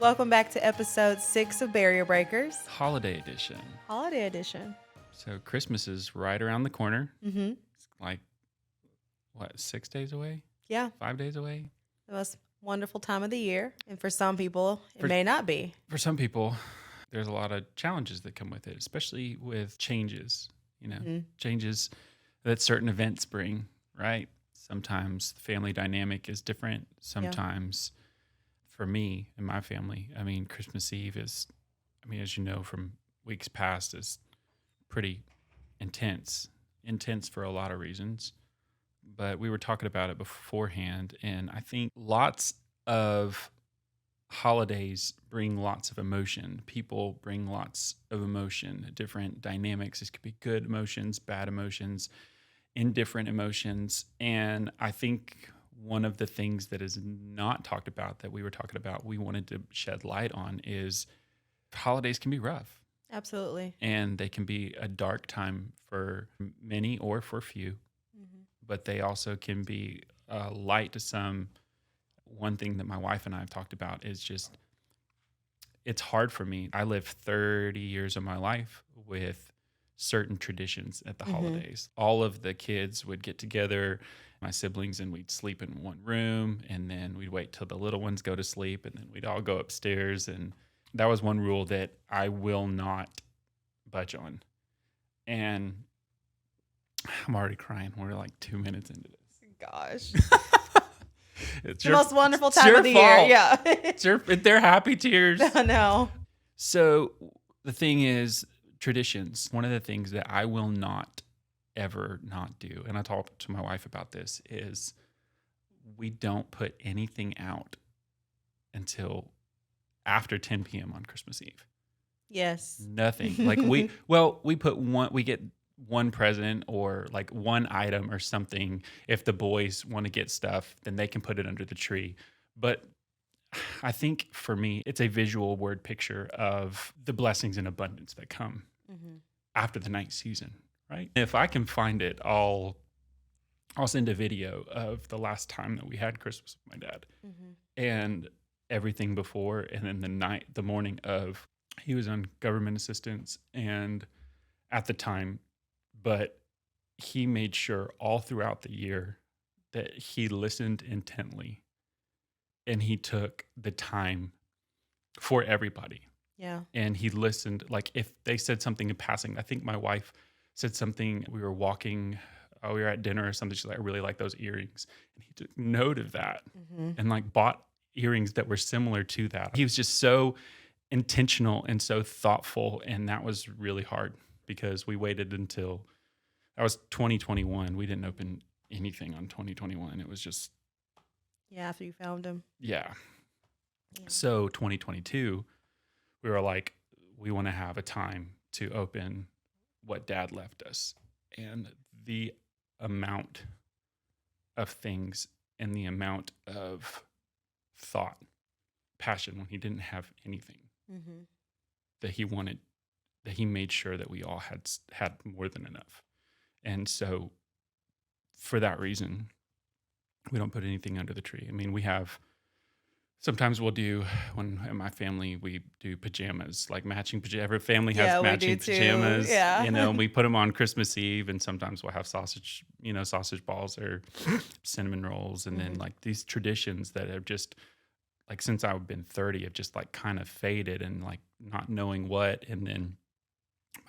Welcome back to episode 6 of Barrier Breakers, Holiday edition. holiday edition. So Christmas is right around the corner. Mm-hmm. It's like, 6 days away? Yeah, 5 days away? the most wonderful time of the year. And for some people, it For- may not be. For some people, there's a lot of challenges that come with it, especially with changes, changes that certain events bring, right? Sometimes the family dynamic is different. Sometimes for me and my family, Christmas Eve is, as you know from weeks past, is pretty intense for a lot of reasons. But we were talking about it beforehand, and I think lots of holidays bring lots of emotion. People bring lots of emotion, different dynamics. This could be good emotions, bad emotions, indifferent emotions. And I think one of the things that is not talked about that we were talking about, we wanted to shed light on, is holidays can be rough. Absolutely. And they can be a dark time for many or for few, but they also can be light to some. One thing that my wife and I have talked about is just, it's hard for me. I lived 30 years of my life with certain traditions at the holidays. All of the kids would get together, my siblings, and we'd sleep in one room, and then we'd wait till the little ones go to sleep, and then we'd all go upstairs. And that was one rule that I will not budge on. And I'm already crying. We're like 2 minutes into this. Gosh. It's The most wonderful time of the year. Yeah. They're happy tears. I know. So the thing is, traditions. One of the things that I will not ever not do, and I talked to my wife about this, is we don't put anything out until after 10 p.m. on Christmas Eve. Yes. Nothing. Like we get one present or like one item or something. If the boys want to get stuff, then they can put it under the tree. But I think for me, it's a visual word picture of the blessings and abundance that come after the night season, right? If I can find it, I'll send a video of the last time that we had Christmas with my dad and everything before, and then the morning of. He was on government assistance and at the time, but he made sure all throughout the year that he listened intently and he took the time for everybody. Yeah. And he listened, like if they said something in passing. I think my wife said something, we were walking, we were at dinner or something. She's like, I really like those earrings. And he took note of that and like bought earrings that were similar to that. He was just so intentional and so thoughtful. And that was really hard because we waited until that was 2021. We didn't open anything on 2021. It was just. Yeah, after you found him. Yeah. So 2022, we were like, we want to have a time to open what Dad left us. And the amount of things and the amount of thought, passion when he didn't have anything that he wanted, that he made sure that we all had more than enough. And so for that reason, we don't put anything under the tree. We have, sometimes we'll do, when in my family, we do pajamas, like matching pajamas. Every family has matching pajamas, and we put them on Christmas Eve, and sometimes we'll have sausage balls or cinnamon rolls. And then like these traditions that have just, like since I've been 30, have just like kind of faded and like not knowing what. And then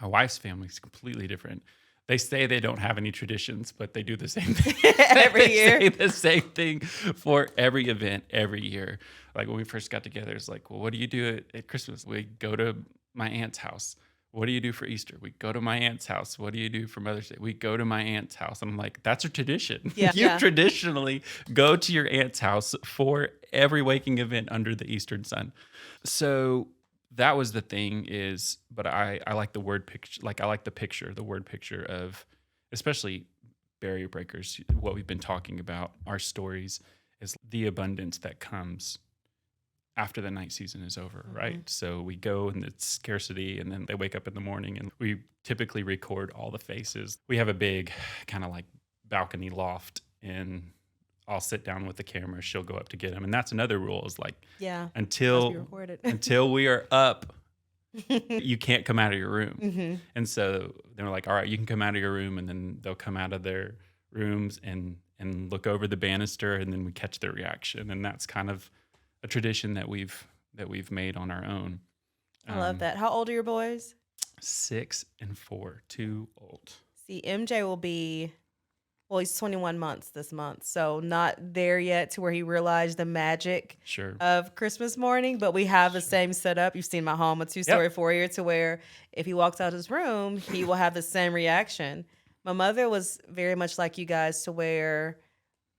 my wife's family is completely different. They say they don't have any traditions, but they do the same thing every year. Say the same thing for every event every year. Like when we first got together, it's like, well, what do you do at Christmas? We go to my aunt's house. What do you do for Easter? We go to my aunt's house. What do you do for Mother's Day? We go to my aunt's house. I'm like, that's a tradition. You traditionally go to your aunt's house for every waking event under the eastern sun. So that was the thing is, but I like the word picture. Like I like the word picture of, especially barrier breakers, what we've been talking about, our stories, is the abundance that comes after the night season is over, right? So we go and it's scarcity, and then they wake up in the morning, and we typically record all the faces. We have a big kind of like balcony loft in I'll sit down with the camera. She'll go up to get him. And that's another rule is like, Yeah. Must be until recorded. until we are up, you can't come out of your room. Mm-hmm. And so they're like, all right, you can come out of your room. And then they'll come out of their rooms and look over the banister, and then we catch their reaction. And that's kind of a tradition that we've made on our own. I love that. How old are your boys? 6 and 4, too old. See, MJ will be, well, he's 21 months this month, so not there yet to where he realized the magic Sure. of Christmas morning, but we have the same setup. You've seen my home, a 2-story, 4-year, to where if he walks out his room, he will have the same reaction. My mother was very much like you guys, to where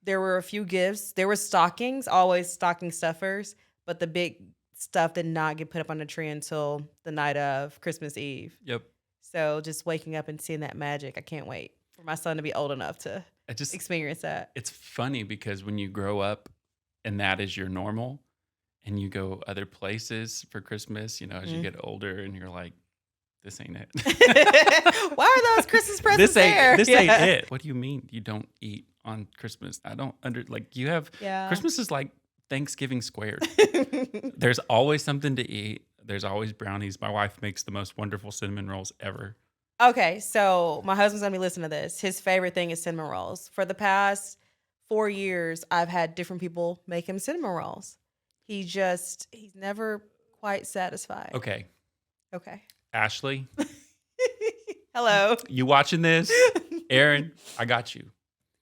there were a few gifts. There were stockings, always stocking stuffers, but the big stuff did not get put up on the tree until the night of Christmas Eve. Yep. So just waking up and seeing that magic, I can't wait for my son to be old enough to experience that. It's funny because when you grow up and that is your normal, and you go other places for Christmas, as you get older, and you're like, this ain't it. Why are those Christmas presents there? This ain't it. What do you mean you don't eat on Christmas? I don't you have Christmas is like Thanksgiving squared. There's always something to eat. There's always brownies. My wife makes the most wonderful cinnamon rolls ever. Okay, so my husband's gonna be listening to this. His favorite thing is cinnamon rolls. For the past 4 years, I've had different people make him cinnamon rolls. He's never quite satisfied. Okay. Ashley, hello. you watching this? Aaron, I got you.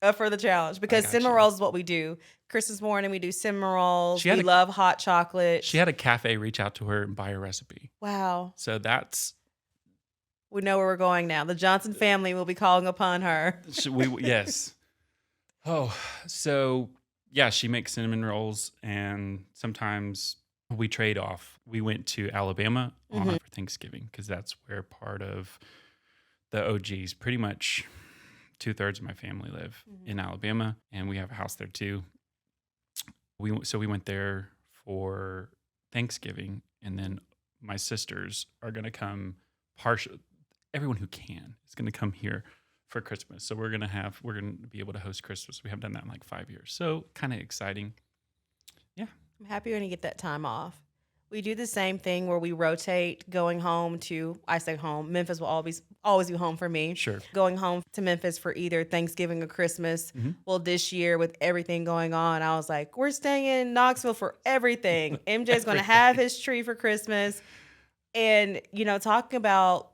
Up for the challenge, because cinnamon rolls is what we do. Christmas morning, we do cinnamon rolls. We love hot chocolate. She had a cafe reach out to her and buy a recipe. Wow. So we know where we're going now. The Johnson family will be calling upon her. Yes. Oh, so yeah, she makes cinnamon rolls, and sometimes we trade off. We went to Alabama for Thanksgiving because that's where part of the OGs, pretty much 2/3 of my family live in Alabama, and we have a house there too. We went there for Thanksgiving, and then my sisters are going to come everyone who can is going to come here for Christmas. So we're going to be able to host Christmas. We haven't done that in like 5 years. So kind of exciting. Yeah. I'm happy when you get that time off. We do the same thing where we rotate going home to, I say home, Memphis will always be home for me. Sure. Going home to Memphis for either Thanksgiving or Christmas. Well, this year with everything going on, I was like, we're staying in Knoxville for everything. MJ's going to have his tree for Christmas. And, talking about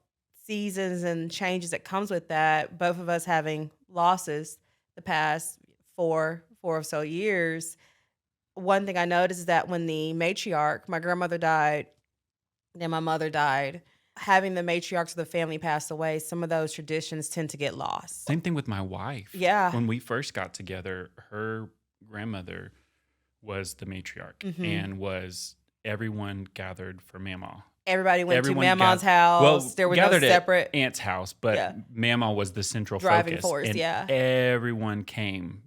seasons and changes that comes with that, both of us having losses the past four or so years, one thing I noticed is that when the matriarch, my grandmother died, then my mother died, having the matriarchs of the family pass away, some of those traditions tend to get lost. Same thing with my wife. Yeah. When we first got together, her grandmother was the matriarch, and everyone gathered for Mama. Everybody went to Mama's house. Well, there was no separate aunt's house, but Mama was the central driving focus. force. And everyone came.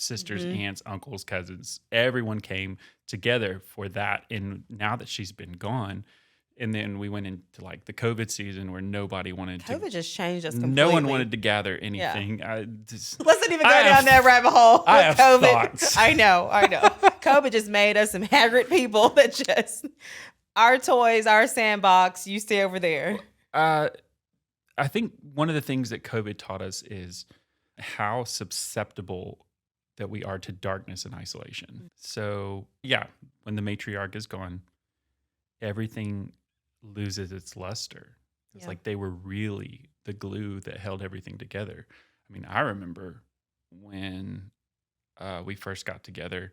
Sisters, aunts, uncles, cousins, everyone came together for that. And now that she's been gone, and then we went into like the COVID season where nobody wanted to. COVID just changed us completely. No one wanted to gather anything. Yeah. Let's not even go down that rabbit hole. I have COVID. Thoughts. I know. COVID just made us some haggard people that just, our toys, our sandbox, you stay over there. I think one of the things that COVID taught us is how susceptible that we are to darkness and isolation. So yeah, when the matriarch is gone, everything loses its luster. It's like they were really the glue that held everything together. I mean, I remember when we first got together,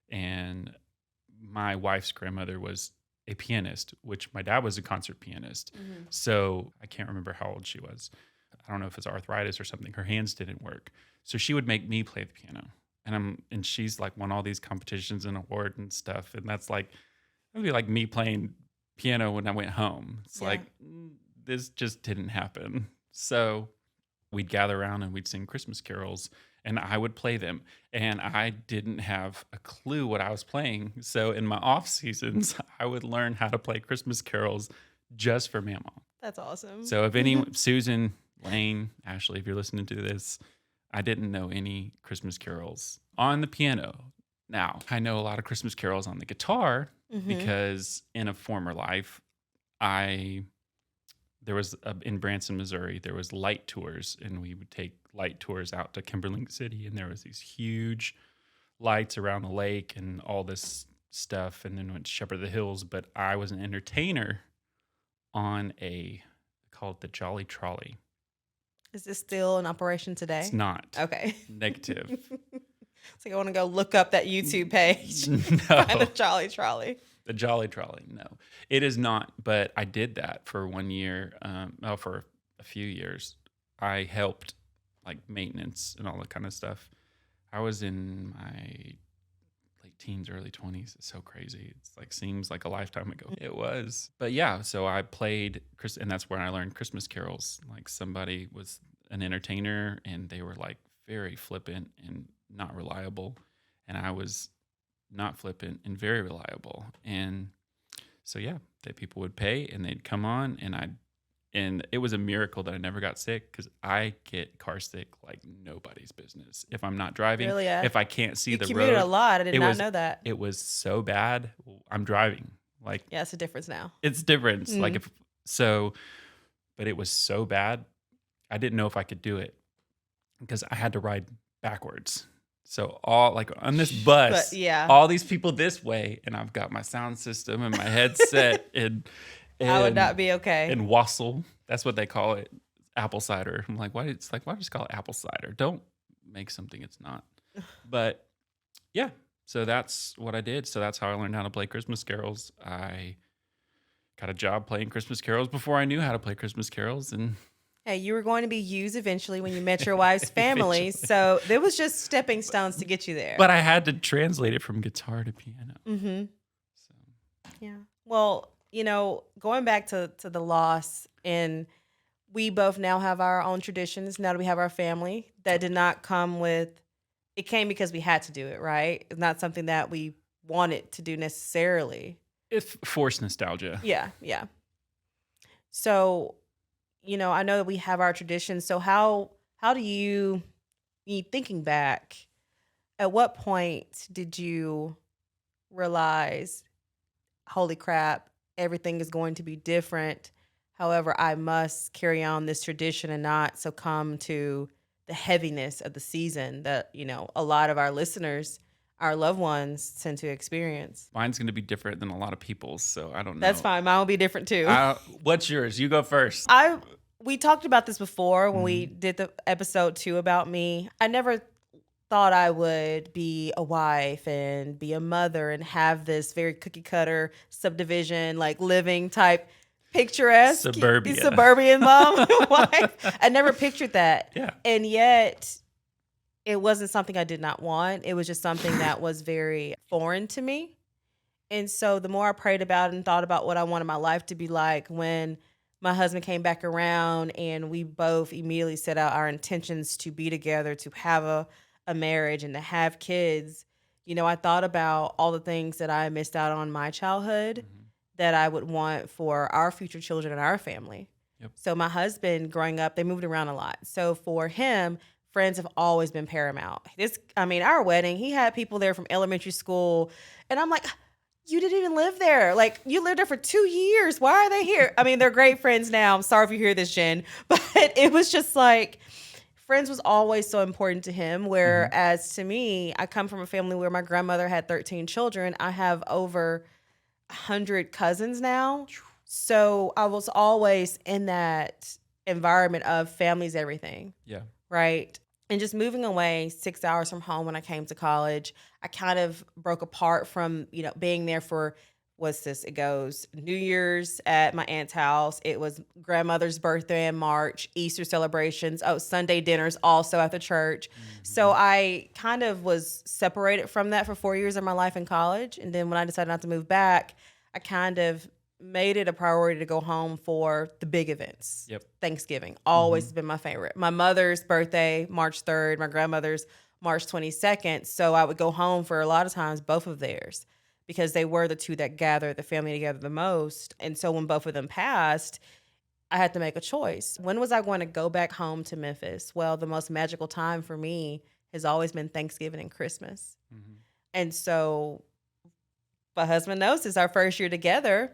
and my wife's grandmother was a pianist, which my dad was a concert pianist. So I can't remember how old she was. I don't know if it's arthritis or something. Her hands didn't work. So she would make me play the piano. And she's like won all these competitions and award and stuff. And that's like, it would be like me playing piano when I went home. It's like, this just didn't happen. So we'd gather around and we'd sing Christmas carols, and I would play them. And I didn't have a clue what I was playing. So in my off seasons, I would learn how to play Christmas carols just for Mama. That's awesome. So Susan, Lane, Ashley, if you're listening to this, I didn't know any Christmas carols on the piano. Now, I know a lot of Christmas carols on the guitar because in a former life, in Branson, Missouri, there was light tours, and we would take light tours out to Kimberling City, and there was these huge lights around the lake and all this stuff, and then went to Shepherd of the Hills. But I was an entertainer on called the Jolly Trolley. Is this still in operation today? It's not. Okay. Negative. So I want to go look up that YouTube page. No. Find the Jolly Trolley. The Jolly Trolley. No, it is not. But I did that for 1 year. For a few years. I helped like maintenance and all that kind of stuff. I was in my late teens, early 20s. It's so crazy. It's like seems like a lifetime ago. It was. But yeah, so I played and that's where I learned Christmas carols. Like somebody was an entertainer and they were like very flippant and not reliable, and I was not flippant and very reliable. And so yeah, that people would pay and they'd come on, and it was a miracle that I never got sick, because I get car sick like nobody's business if I'm not driving. Really? If I can't see the road. You commuted a lot. I did not know that. It was so bad. I'm driving. Like, yeah, it's a difference now. It's different. Like but it was so bad. I didn't know if I could do it because I had to ride backwards. So all like on this bus, all these people this way, and I've got my sound system and my headset and I would not be okay. And wassail, that's what they call it, apple cider. I'm like, why? It's like, why just call it apple cider? Don't make something it's not. But yeah, so that's what I did. So that's how I learned how to play Christmas carols. I got a job playing Christmas carols before I knew how to play Christmas carols, and hey, you were going to be used eventually when you met your wife's family. So there was just stepping stones to get you there. But I had to translate it from guitar to piano. Mm-hmm. So. Yeah. Well, going back to the loss, and we both now have our own traditions. Now that we have our family, that did not come with, it came because we had to do it, right? It's not something that we wanted to do necessarily. It's forced nostalgia. Yeah. Yeah. So, I know that we have our traditions. So how do you, thinking back, at what point did you realize, holy crap, everything is going to be different. However, I must carry on this tradition and not succumb to the heaviness of the season that, a lot of our listeners, our loved ones, tend to experience. Mine's going to be different than a lot of people's, so I don't know. That's fine. Mine will be different too. What's yours? You go first. We talked about this before when we did the episode 2 about me. I never thought I would be a wife and be a mother and have this very cookie cutter subdivision, like living type picturesque suburban mom wife. I never pictured that. Yeah. And yet it wasn't something I did not want. It was just something that was very foreign to me. And so the more I prayed about it and thought about what I wanted my life to be like, when my husband came back around and we both immediately set out our intentions to be together, to have a marriage and to have kids, I thought about all the things that I missed out on in my childhood that I would want for our future children and our family. Yep. So my husband, growing up, they moved around a lot. So for him, friends have always been paramount. Our wedding, he had people there from elementary school, and I'm like, you didn't even live there. Like, you lived there for 2 years. Why are they here? They're great friends now. I'm sorry if you hear this, Jen. But it was just like, friends was always so important to him. Whereas to me, I come from a family where my grandmother had 13 children. I have over 100 cousins now. So I was always in that environment of family's everything. Yeah. Right. And just moving away 6 hours from home when I came to college, I kind of broke apart from, being there for, it goes New Year's at my aunt's house. It was grandmother's birthday in March, Easter celebrations. Sunday dinners also at the church. So I kind of was separated from that for 4 years of my life in college. And then when I decided not to move back, I kind of made it a priority to go home for the big events. Yep. Thanksgiving always has been my favorite. My mother's birthday, March 3rd, my grandmother's March 22nd. So I would go home for a lot of times, both of theirs, because they were the two that gathered the family together the most. And so when both of them passed, I had to make a choice. When was I going to go back home to Memphis? Well, the most magical time for me has always been Thanksgiving and Christmas. Mhm. And so my husband knows this, our first year together.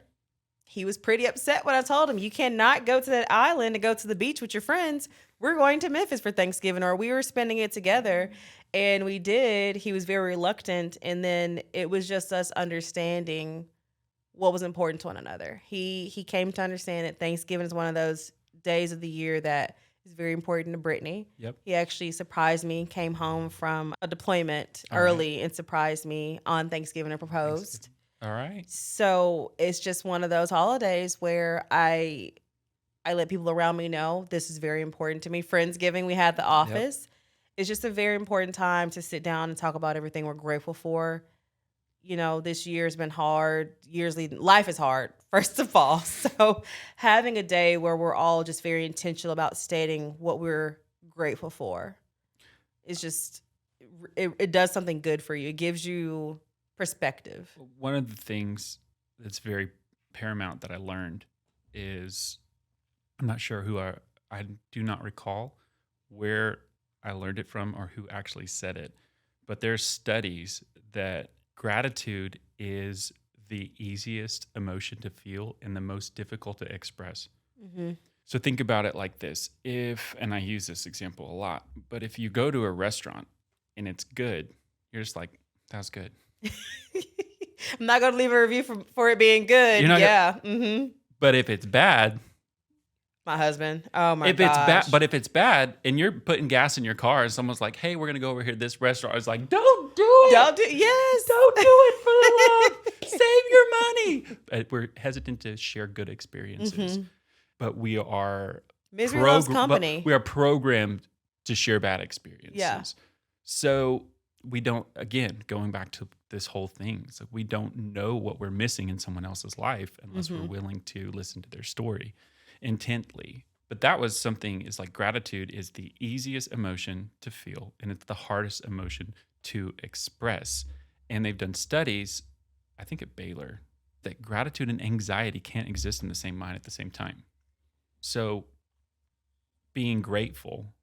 He was pretty upset when I told him, you cannot go to that island and go to the beach with your friends. We're going to Memphis for Thanksgiving, or we were spending it together. And we did. He was very reluctant. And then it was just us understanding what was important to one another. He came to understand that Thanksgiving is one of those days of the year that is very important to Brittany. Yep. He actually surprised me, came home from a deployment All right. early and surprised me on Thanksgiving and proposed. All right. So it's just one of those holidays where I let people around me know this is very important to me. Friendsgiving, we had the office. It's just a very important time to sit down and talk about everything we're grateful for. You know, this year's been hard. Life is hard, first of all. So having a day where we're all just very intentional about stating what we're grateful for is just, it does something good for you. It gives you perspective. One of the things that's very paramount that I learned is, I'm not sure I do not recall where I learned it from or who actually said it, but there's studies that gratitude is the easiest emotion to feel and the most difficult to express. Mm-hmm. So think about it like this. And I use this example a lot, but if you go to a restaurant and it's good, you're just like, that was good. I'm not going to leave a review for it being good. Mm-hmm. But if it's bad, my husband, oh my gosh. It's bad, but if it's bad and you're putting gas in your car and someone's like, hey, we're going to go over here to this restaurant. I was like, don't do it. Don't do it. Yes. Don't do it for the love. Save your money. We're hesitant to share good experiences, but we are misery loves company. We are programmed to share bad experiences. Yeah. So we don't, again, going back to this whole thing, so we don't know what we're missing in someone else's life unless we're willing to listen to their story intently. But that was something, is like gratitude is the easiest emotion to feel and it's the hardest emotion to express. And they've done studies, I think at Baylor, that gratitude and anxiety can't exist in the same mind at the same time. So being grateful,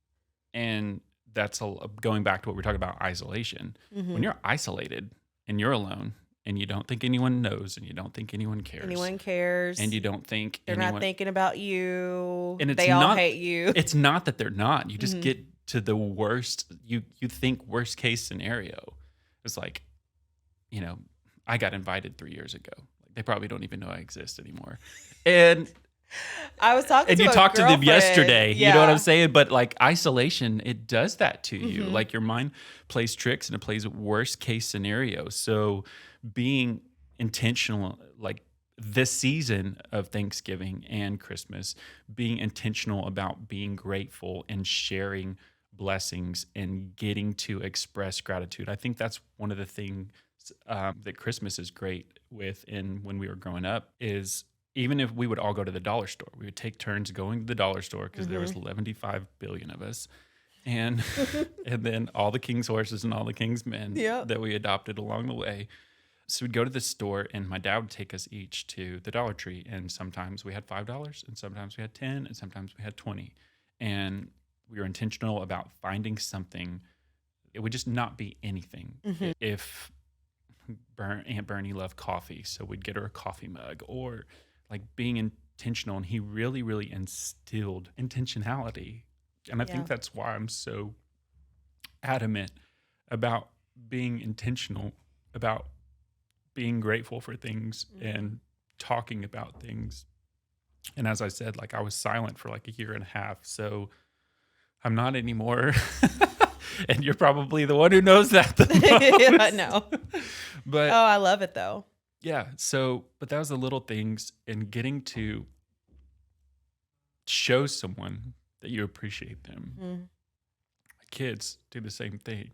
and that's going back to what we're talking about, isolation. When you're isolated and you're alone and you don't think anyone knows and you don't think anyone cares. And you don't think they're not thinking about you. And they all hate you. It's not that they're not. You just get to the worst. You think worst case scenario. It's like, you know, I got invited 3 years ago. Like, they probably don't even know I exist anymore. And I was talking and to you a talked to them yesterday. Yeah. You know what I'm saying? But like isolation, it does that to you. Like your mind plays tricks and it plays worst case scenario. So being intentional, like this season of Thanksgiving and Christmas, being intentional about being grateful and sharing blessings and getting to express gratitude. I think that's one of the things that Christmas is great with. And when we were growing up, is even if we would all go to the dollar store, we would take turns going to the dollar store because there was 75 billion of us. And and then all the king's horses and all the king's men that we adopted along the way. So we'd go to the store and my dad would take us each to the Dollar Tree. And sometimes we had $5 and sometimes we had 10 and sometimes we had 20. And we were intentional about finding something. It would just not be anything. If Aunt Bernie loved coffee, so we'd get her a coffee mug, or like being intentional. And he really, really instilled intentionality. And I think that's why I'm so adamant about being intentional, about being grateful for things and talking about things. And as I said, like I was silent for like a year and a half, so I'm not anymore. And you're probably the one who knows that the most. I know. But I love it though. Yeah. So, but that was the little things, and getting to show someone that you appreciate them. My kids do the same thing.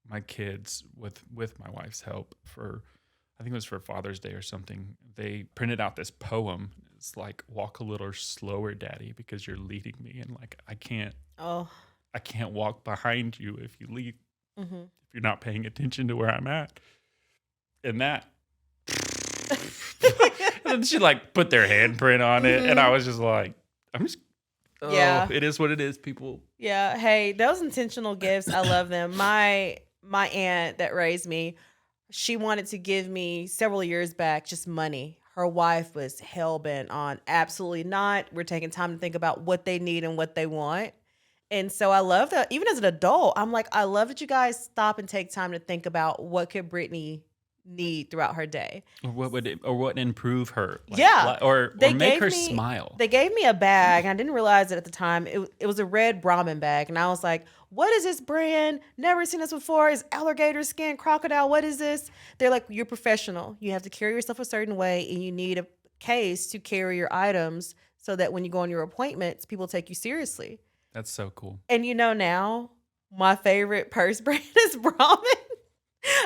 My kids, with my wife's help, I think it was for Father's Day or something, they printed out this poem. It's like, walk a little slower, Daddy, because you're leading me. And like, I can't walk behind you if you lead, if you're not paying attention to where I'm at. And that, and then she like put their handprint on it. And I was just like, Yeah. it is what it is, people. Yeah. Hey, those intentional gifts, I love them. My aunt that raised me, she wanted to give me several years back just money. Her wife was hell bent on absolutely not. We're taking time to think about what they need and what they want. And so I love that. Even as an adult, I'm like, I love that you guys stop and take time to think about what could Brittany need throughout her day. Or what improve her? Yeah. Or They make gave her me smile. they gave me a bag, and I didn't realize it at the time. It was a red Brahmin bag, and I was like, "What is this brand? Never seen this before. Is alligator skin, crocodile? What is this?" They're like, "You're professional. You have to carry yourself a certain way, and you need a case to carry your items so that when you go on your appointments, people take you seriously." That's so cool. And now my favorite purse brand is Brahmin.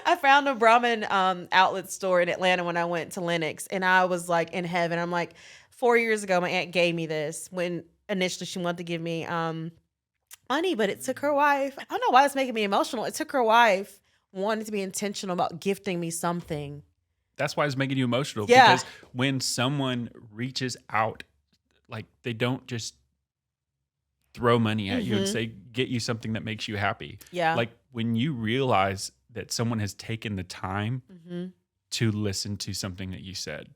I found a Brahmin outlet store in Atlanta when I went to Lenox, and I was like in heaven. I'm like, 4 years ago, my aunt gave me this when initially she wanted to give me money, but it took her wife. I don't know why it's making me emotional. It took her wife wanting to be intentional about gifting me something. That's why it's making you emotional. Yeah. Because when someone reaches out, like they don't just throw money at you and say, get you something that makes you happy. Yeah. Like when you realize that someone has taken the time to listen to something that you said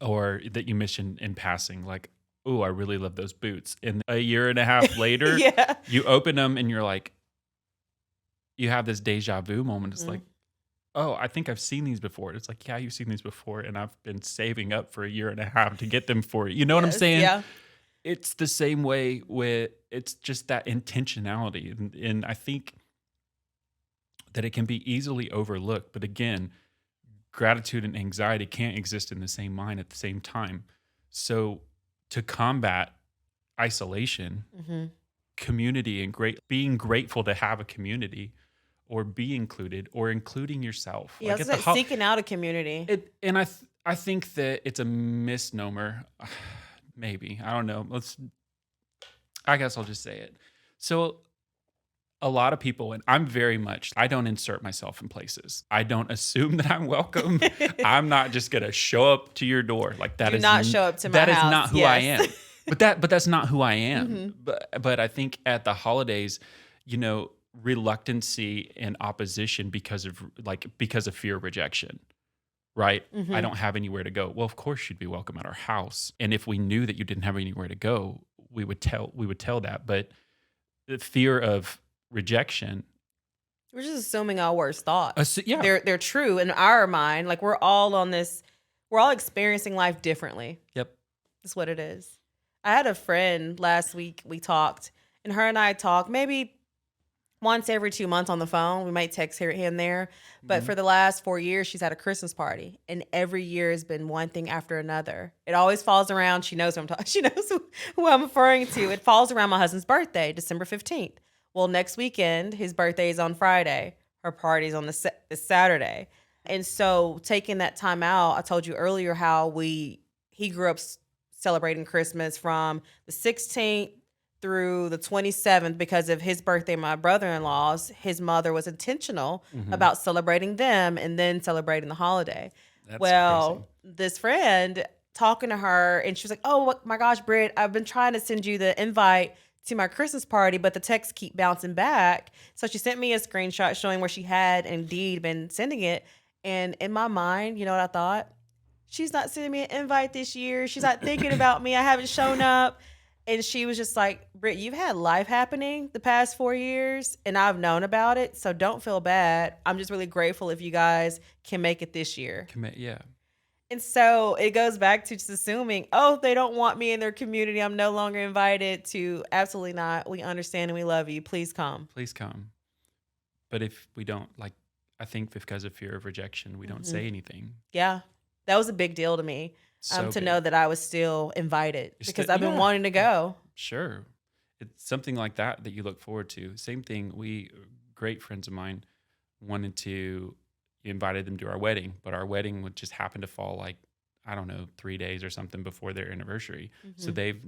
or that you mentioned in passing, like, oh, I really love those boots. And a year and a half later, Yeah. you open them and you're like, you have this deja vu moment. It's like, oh, I think I've seen these before. It's like, yeah, you've seen these before. And I've been saving up for a year and a half to get them for you. You know what I'm saying? Yeah. It's the same way with, it's just that intentionality. And I think that it can be easily overlooked. But again, gratitude and anxiety can't exist in the same mind at the same time. So to combat isolation, community and being grateful to have a community or be included or including yourself. Yeah, like it's like seeking out a community. I think that it's a misnomer. Maybe. I don't know. I guess I'll just say it. So a lot of people, and I don't insert myself in places. I don't assume that I'm welcome. I'm not just going to show up to your door. Like that. Do not show up to my house. That is not who I am. But that's not who I am. But I think at the holidays, reluctancy and opposition because of fear of rejection. Right? I don't have anywhere to go. Well, of course you'd be welcome at our house. And if we knew that you didn't have anywhere to go, we would tell that. But the fear of rejection. We're just assuming our worst thoughts. Yeah. They're true in our mind. Like we're all experiencing life differently. Yep. That's what it is. I had a friend last week, we talked, and her and I talk maybe once every 2 months on the phone. We might text here and there. But for the last 4 years, she's had a Christmas party. And every year has been one thing after another. It always falls around. She knows who I'm talking. She knows who I'm referring to. It falls around my husband's birthday, December 15th. Well, next weekend, his birthday is on Friday. Her party's on this Saturday. And so taking that time out, I told you earlier how he grew up celebrating Christmas from the 16th through the 27th because of his birthday, my brother-in-law's. His mother was intentional about celebrating them and then celebrating the holiday. That's crazy. This friend talking to her, and she was like, oh my gosh, Britt, I've been trying to send you the invite to my Christmas party, but the texts keep bouncing back. So she sent me a screenshot showing where she had indeed been sending it. And in my mind, you know what I thought? She's not sending me an invite this year. She's not thinking about me. I haven't shown up. And she was just like, Britt, you've had life happening the past 4 years, and I've known about it, so don't feel bad. I'm just really grateful if you guys can make it this year. Yeah. And so it goes back to just assuming, oh, they don't want me in their community, I'm no longer invited, to absolutely not. We understand and we love you. Please come. Please come. But if we don't, I think because of fear of rejection, we don't say anything. Yeah. That was a big deal to me. To know that I was still invited because I've been wanting to go. Sure. It's something like that you look forward to. Same thing. Great friends of mine invited them to our wedding, but our wedding would just happen to fall 3 days or something before their anniversary. So they've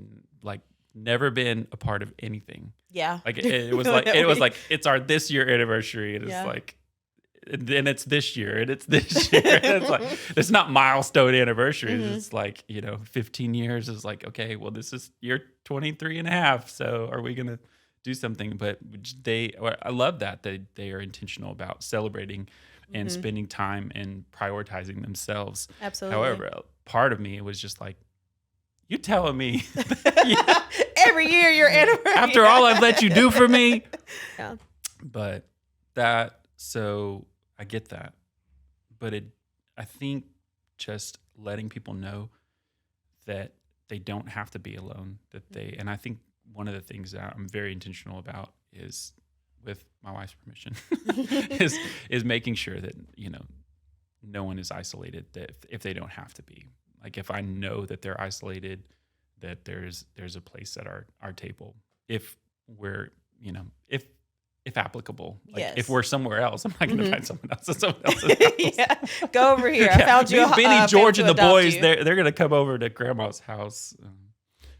never been a part of anything. Yeah. It was it's our this year anniversary. And it's and it's this year, and it's this year. It's like, it's not milestone anniversaries. Mm-hmm. It's like, 15 years is like, okay, well, this is year 23 and a half. So are we going to do something? But I love that they are intentional about celebrating and Mm-hmm. spending time and prioritizing themselves. Absolutely. However, part of me was just like, you telling me Every year your anniversary. after all I've let you do for me? Yeah. But so I get that. But I think just letting people know that they don't have to be alone, and I think one of the things that I'm very intentional about is, with my wife's permission, is making sure that, no one is isolated, that if they don't have to be. Like, if I know that they're isolated, that there's a place at our table, if we're, if applicable. Like, Yes. if we're somewhere else, I'm not going to find someone else at someone else's house. Yeah. Go over here. I found you. Benny, George, and the boys, you. they're going to come over to grandma's house.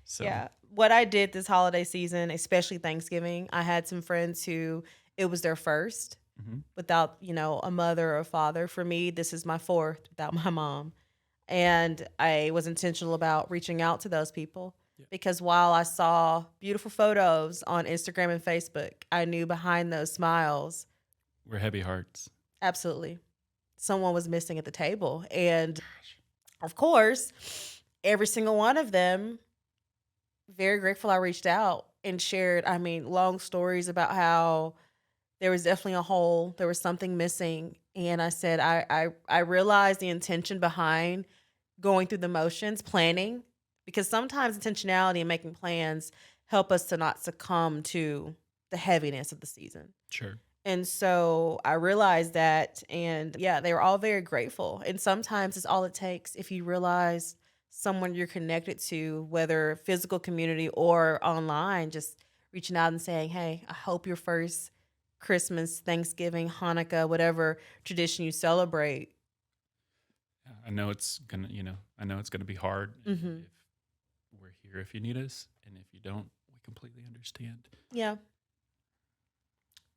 So Yeah. What I did this holiday season, especially Thanksgiving, I had some friends who it was their first without, a mother or a father. For me, this is my fourth without my mom. And I was intentional about reaching out to those people because while I saw beautiful photos on Instagram and Facebook, I knew behind those smiles, we're heavy hearts. absolutely, someone was missing at the table. And of course, every single one of them, very grateful I reached out and shared, long stories about how there was definitely a hole, there was something missing. And I said, I realized the intention behind going through the motions, planning, because sometimes intentionality and making plans help us to not succumb to the heaviness of the season. Sure. And so I realized that, and yeah, they were all very grateful. And sometimes it's all it takes. If you realize someone you're connected to, whether physical community or online, just reaching out and saying, hey, I hope your first Christmas, Thanksgiving, Hanukkah, whatever tradition you celebrate. I know it's gonna, be hard. Mm-hmm. If we're here if you need us, and if you don't, we completely understand. Yeah.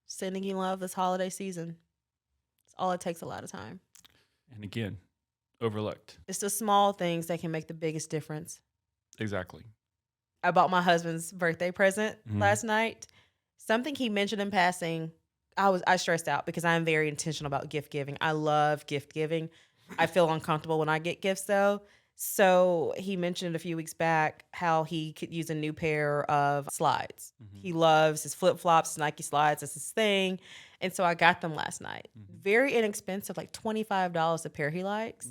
Sending you love this holiday season. It's all it takes, a lot of time. And again, overlooked. It's the small things that can make the biggest difference. Exactly. I bought my husband's birthday present last night. Something he mentioned in passing, I stressed out because I'm very intentional about gift giving. I love gift giving. I feel uncomfortable when I get gifts though. So he mentioned a few weeks back how he could use a new pair of slides. He loves his flip-flops, Nike slides. That's his thing. And so I got them last night. Very inexpensive, like $25 a pair he likes.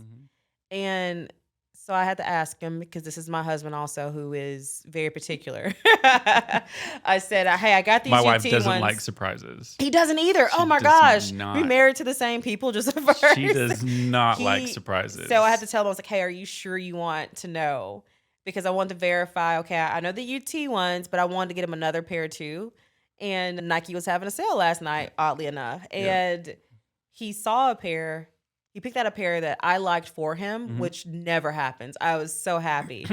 And so I had to ask him, because this is my husband also, who is very particular. I said, hey, I got these My UT wife doesn't ones. like surprises. He doesn't either. Oh my gosh. We married to the same people just at first. She does not like surprises. So I had to tell him, I was like, hey, are you sure you want to know? Because I wanted to verify, okay, I know the UT ones, but I wanted to get him another pair too. And Nike was having a sale last night, oddly enough. And he saw a pair. He picked out a pair that I liked for him, which never happens. I was so happy.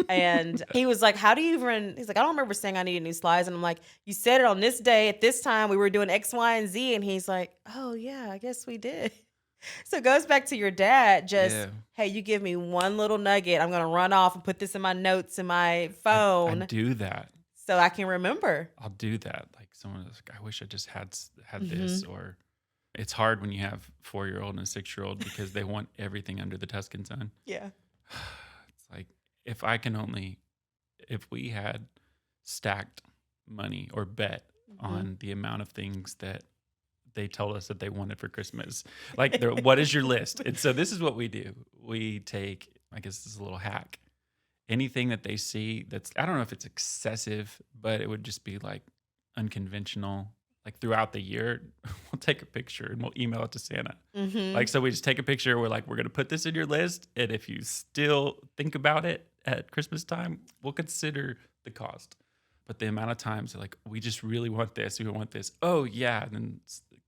And he was like, how do you even, he's like, I don't remember saying I needed new slides. And I'm like, you said it on this day at this time. We were doing X, Y, and Z. And he's like, oh yeah, I guess we did. So it goes back to your dad. Hey, you give me one little nugget. I'm going to run off and put this in my notes in my phone. I do that. So I can remember. I'll do that. Like, someone was like, I wish I just had this. Or it's hard when you have 4-year-old and a 6-year-old because they want everything under the Tuscan sun. Yeah. It's like, if we had stacked money or bet on the amount of things that they told us that they wanted for Christmas, like, what is your list? And so this is what we do. We take, I guess this is a little hack, anything that they see that's, I don't know if it's excessive, but it would just be like unconventional. Like, throughout the year, we'll take a picture and we'll email it to Santa. Like, so we just take a picture. We're like, we're going to put this in your list. And if you still think about it at Christmas time, we'll consider the cost. But the amount of times they're like, we just really want this. We want this. Oh, yeah. And then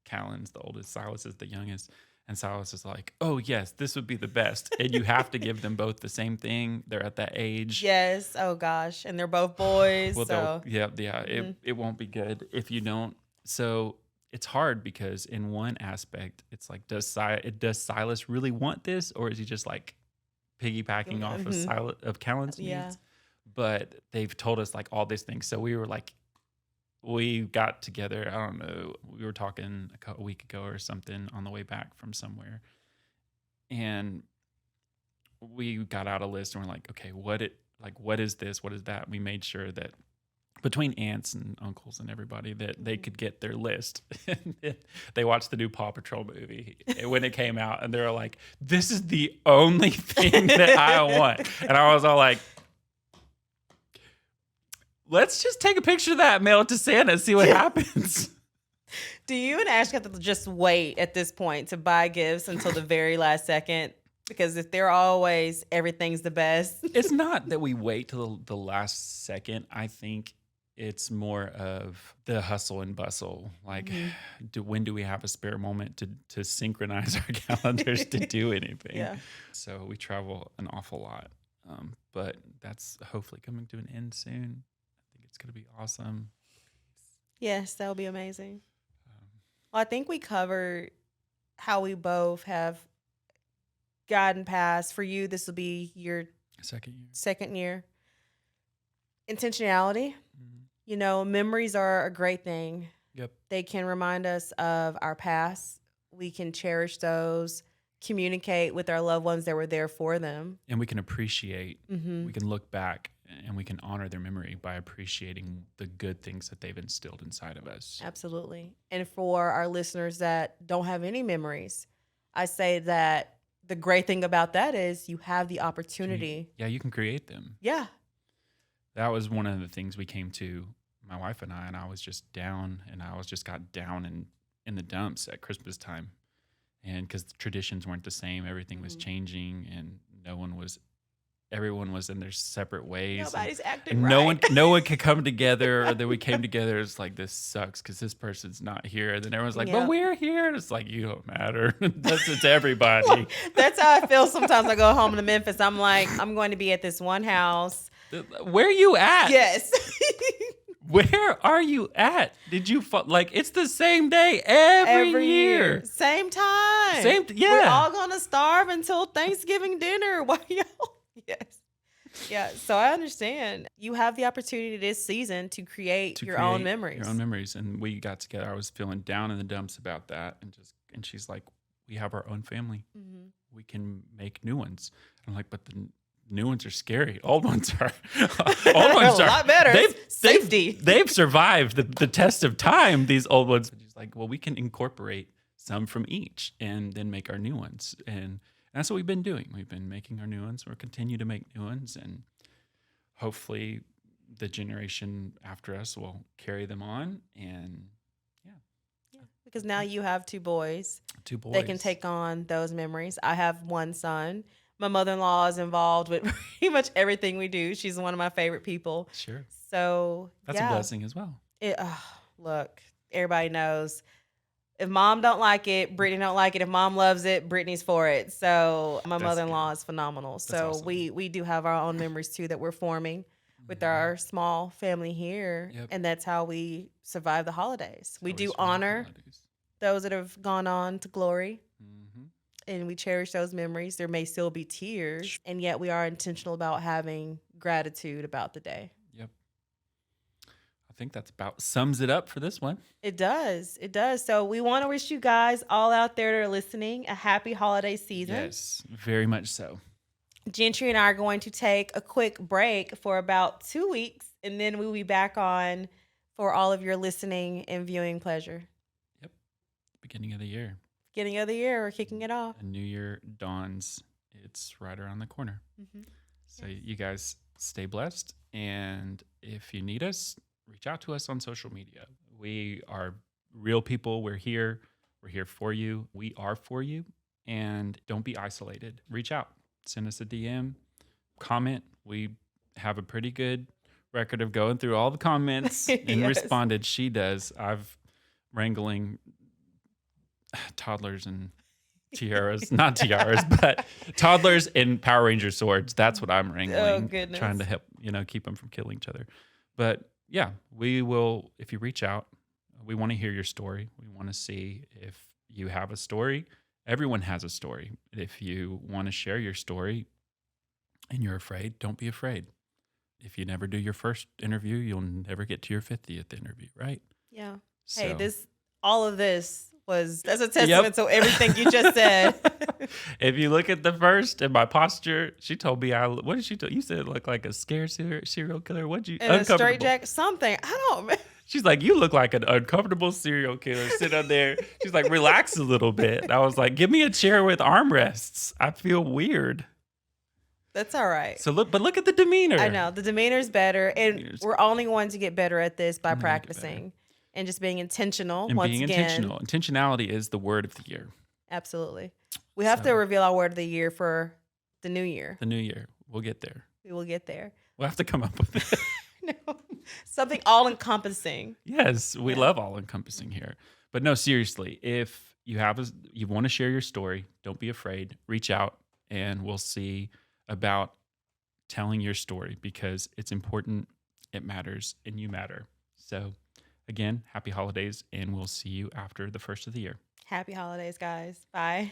Callan's the oldest, Silas is the youngest. And Silas is like, oh, yes, this would be the best. And you have to give them both the same thing. They're at that age. Yes. Oh, gosh. And they're both boys. Well, so. it won't be good if you don't. So it's hard because in one aspect, it's like, does Silas really want this, or is he just like piggybacking off of Callan's needs? But they've told us like all these things. So we were like, we got together. I don't know. We were talking a week ago or something on the way back from somewhere, and we got out a list and we're like, okay, what is this? What is that? We made sure that between aunts and uncles and everybody that they could get their list. They watched the new Paw Patrol movie when it came out, and they were like, this is the only thing that I want. And I was all like, let's just take a picture of that and mail it to Santa and see what happens. Do you and Ashley have to just wait at this point to buy gifts until the very last second? Because if they're always everything's the best. It's not that we wait till the last second. I think it's more of the hustle and bustle. Like, when do we have a spare moment to synchronize our calendars to do anything? Yeah. So we travel an awful lot. But that's hopefully coming to an end soon. It's going to be awesome. Yes, that would be amazing. Well, I think we covered how we both have gotten past. For you, this will be your second year. Intentionality. You know, memories are a great thing. Yep. They can remind us of our past. We can cherish those, communicate with our loved ones that were there for them. And we can appreciate, we can look back and we can honor their memory by appreciating the good things that they've instilled inside of us. Absolutely. And for our listeners that don't have any memories, I say that the great thing about that is you have the opportunity. You can create them. Yeah. That was one of the things we came to, my wife and I was just down, and I got down in the dumps at Christmas time. And because the traditions weren't the same, everything was changing, and everyone was in their separate ways. Nobody's acting and right. No one could come together. Or then we came together. It's like, this sucks because this person's not here. And then everyone's like, but we're here. And it's like, you don't matter. It's everybody. Well, that's how I feel sometimes. I go home to Memphis. I'm like, I'm going to be at this one house. Where are you at? Yes. Where are you at? Did you it's the same day every year. Same time. Yeah. We're all gonna starve until Thanksgiving dinner. Why y'all? Yes. Yeah. So I understand. You have the opportunity this season to create your own memories. Your own memories. And we got together. I was feeling down in the dumps about that, and she's like, we have our own family. We can make new ones. I'm like, but the new ones are scary. Old ones are a lot better. Safety. They've survived the test of time, these old ones. She's like, well, we can incorporate some from each and then make our new ones. And that's what we've been doing. We've been making our new ones. We'll continue to make new ones. And hopefully the generation after us will carry them on. And yeah. Because now you have two boys. They can take on those memories. I have one son. My mother-in-law is involved with pretty much everything we do. She's one of my favorite people. Sure. So that's a blessing as well. Look, everybody knows. If mom don't like it, Brittany don't like it. If mom loves it, Brittany's for it. So my mother-in-law is phenomenal. That's awesome. We do have our own memories too that we're forming with our small family here. Yep. And that's how we survive the holidays. We do honor those that have gone on to glory. And we cherish those memories. There may still be tears, and yet we are intentional about having gratitude about the day. Yep. I think that's about sums it up for this one. It does. It does. So we want to wish you guys all out there that are listening a happy holiday season. Yes, very much so. Gentry and I are going to take a quick break for about 2 weeks, and then we'll be back on for all of your listening and viewing pleasure. Yep. Beginning of the year. Beginning of the year, we're kicking it off. A new year dawns. It's right around the corner. So you guys stay blessed. And if you need us, reach out to us on social media. We are real people. We're here. We're here for you. We are for you. And don't be isolated. Reach out. Send us a DM. Comment. We have a pretty good record of going through all the comments and responded. She does. I've wrangling toddlers and tiaras, not tiaras, but toddlers and Power Ranger swords. That's what I'm wrangling. Oh, goodness. Trying to help, keep them from killing each other. But yeah, we will, if you reach out, We want to hear your story. We want to see if you have a story. Everyone has a story. If you want to share your story and you're afraid, don't be afraid. If you never do your first interview, you'll never get to your 50th interview, right? Yeah. So, Hey, all of this that's a testament to everything you just said. If you look at the first and my posture, she told me what did she tell you? Said look like a scared serial killer. What'd you And a straight uncomfortable? jacket, something. I don't. She's like, you look like an uncomfortable serial killer. Sit on there. She's like, relax a little bit. And I was like, give me a chair with armrests. I feel weird. That's all right. So look at the demeanor. I know the demeanor's better, and we're only going to get better at this by practicing and just being intentional. And once being again, intentional. Intentionality is the word of the year. Absolutely. We have to reveal our word of the year for the new year. The new year. We'll get there. We will get there. We'll have to come up with it. No, something all encompassing. Yes, we love all encompassing here. But no, seriously, if you want to share your story, don't be afraid. Reach out and we'll see about telling your story because it's important, it matters, and you matter. So again, happy holidays, and we'll see you after the first of the year. Happy holidays, guys. Bye.